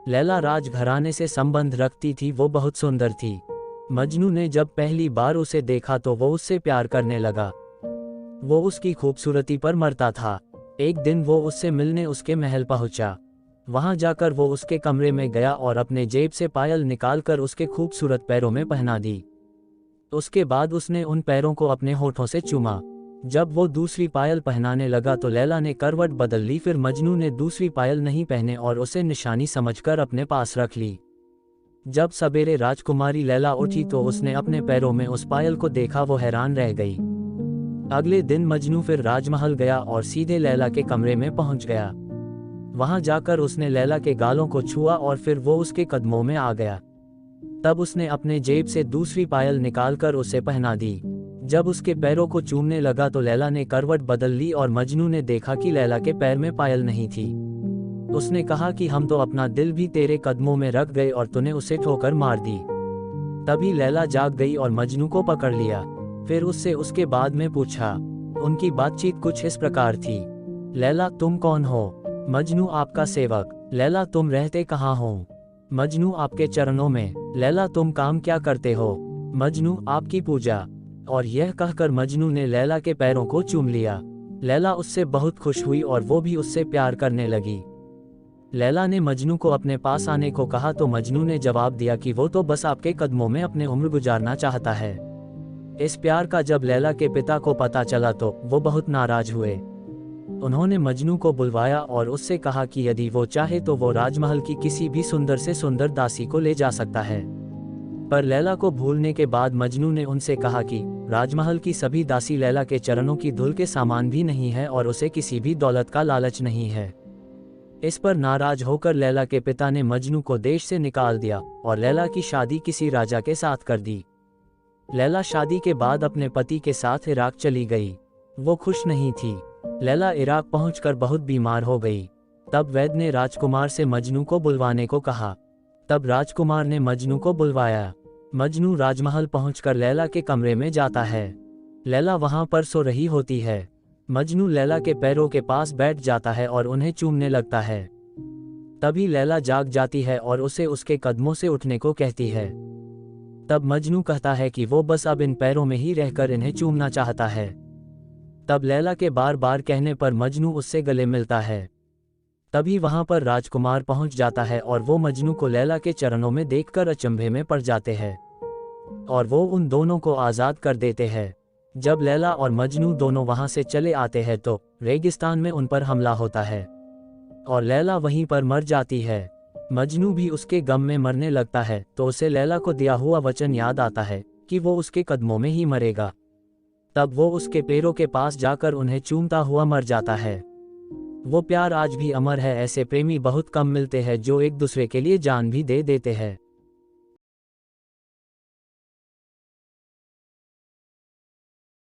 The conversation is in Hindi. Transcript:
लैला राजघराने से संबंध रखती थी, वो बहुत सुंदर थी। मजनू ने जब पहली बार उसे देखा तो वो उससे प्यार करने लगा। वो उसकी खूबसूरती पर मरता था। एक दिन वो उससे मिलने उसके महल पहुंचा। वहां जाकर वो उसके कमरे में गया और अपने जेब से पायल निकालकर उसके खूबसूरत पैरों में पहना दी। उसके बाद उसने उन पैरों को अपने होठों से चूमा। जब वो दूसरी पायल पहनाने लगा तो लैला ने करवट बदल ली। फिर मजनू ने दूसरी पायल नहीं पहने और उसे निशानी समझकर अपने पास रख ली। जब सवेरे राजकुमारी लैला उठी तो उसने अपने पैरों में उस पायल को देखा, वो हैरान रह गई। अगले दिन मजनू फिर राजमहल गया और सीधे लैला के कमरे में पहुंच गया। वहां जाकर उसने लैला के गालों को छुआ और फिर वो उसके कदमों में आ गया। तब उसने अपने जेब से दूसरी पायल निकालकर उसे पहना दी। जब उसके पैरों को चूमने लगा तो लैला ने करवट बदल ली और मजनू ने देखा कि लैला के पैर में पायल नहीं थी। उसने कहा कि हम तो अपना दिल भी तेरे कदमों में रख गए और तूने उसे ठोकर मार दी। तभी लैला जाग गई और मजनू को पकड़ लिया। फिर उससे उसके बाद में पूछा। उनकी बातचीत कुछ इस प्रकार थी। लैला, तुम कौन हो? मजनू, आपका सेवक। लैला, तुम रहते कहाँ हो? मजनू, आपके चरणों में। लैला, तुम काम क्या करते हो? मजनू, आपकी पूजा। और यह कहकर मजनू ने लैला के पैरों को चूम लिया। लैला उससे बहुत खुश हुई और वो भी उससे प्यार करने लगी। लैला ने मजनू को अपने पास आने को कहा तो मजनू ने जवाब दिया कि वो तो बस आपके कदमों में अपने उम्र गुजारना चाहता है। इस प्यार का जब लैला के पिता को पता चला तो वो बहुत नाराज हुए। उन्होंने मजनू को बुलवाया और उससे कहा कि यदि वो चाहे तो वो राजमहल की किसी भी सुंदर से सुंदर दासी को ले जा सकता है। पर लैला को भूलने के बाद मजनू ने उनसे कहा कि राजमहल की सभी दासी लैला के चरणों की धूल के सामान भी नहीं है और उसे किसी भी दौलत का लालच नहीं है। इस पर नाराज होकर लैला के पिता ने मजनू को देश से निकाल दिया और लैला की शादी किसी राजा के साथ कर दी। लैला शादी के बाद अपने पति के साथ इराक चली गई। वो खुश नहीं थी। लैला इराक पहुंचकर बहुत बीमार हो गई। तब वैद्य ने राजकुमार से मजनू को बुलवाने को कहा। तब राजकुमार ने मजनू को बुलवाया। मजनू राजमहल पहुंचकर लैला के कमरे में जाता है। लैला वहां पर सो रही होती है। मजनू लैला के पैरों के पास बैठ जाता है और उन्हें चूमने लगता है। तभी लैला जाग जाती है और उसे उसके कदमों से उठने को कहती है। तब मजनू कहता है कि वो बस अब इन पैरों में ही रहकर इन्हें चूमना चाहता है। तब लैला के बार बार कहने पर मजनू उससे गले मिलता है। तभी वहां पर राजकुमार पहुंच जाता है और वो मजनू को लैला के चरणों में देखकर अचंभे में पड़ जाते हैं और वो उन दोनों को आज़ाद कर देते हैं। जब लैला और मजनू दोनों वहां से चले आते हैं तो रेगिस्तान में उन पर हमला होता है और लैला वहीं पर मर जाती है। मजनू भी उसके गम में मरने लगता है तो उसे लैला को दिया हुआ वचन याद आता है कि वो उसके कदमों में ही मरेगा। तब वो उसके पैरों के पास जाकर उन्हें चूमता हुआ मर जाता है। वो प्यार आज भी अमर है। ऐसे प्रेमी बहुत कम मिलते हैं जो एक दूसरे के लिए जान भी दे देते हैं।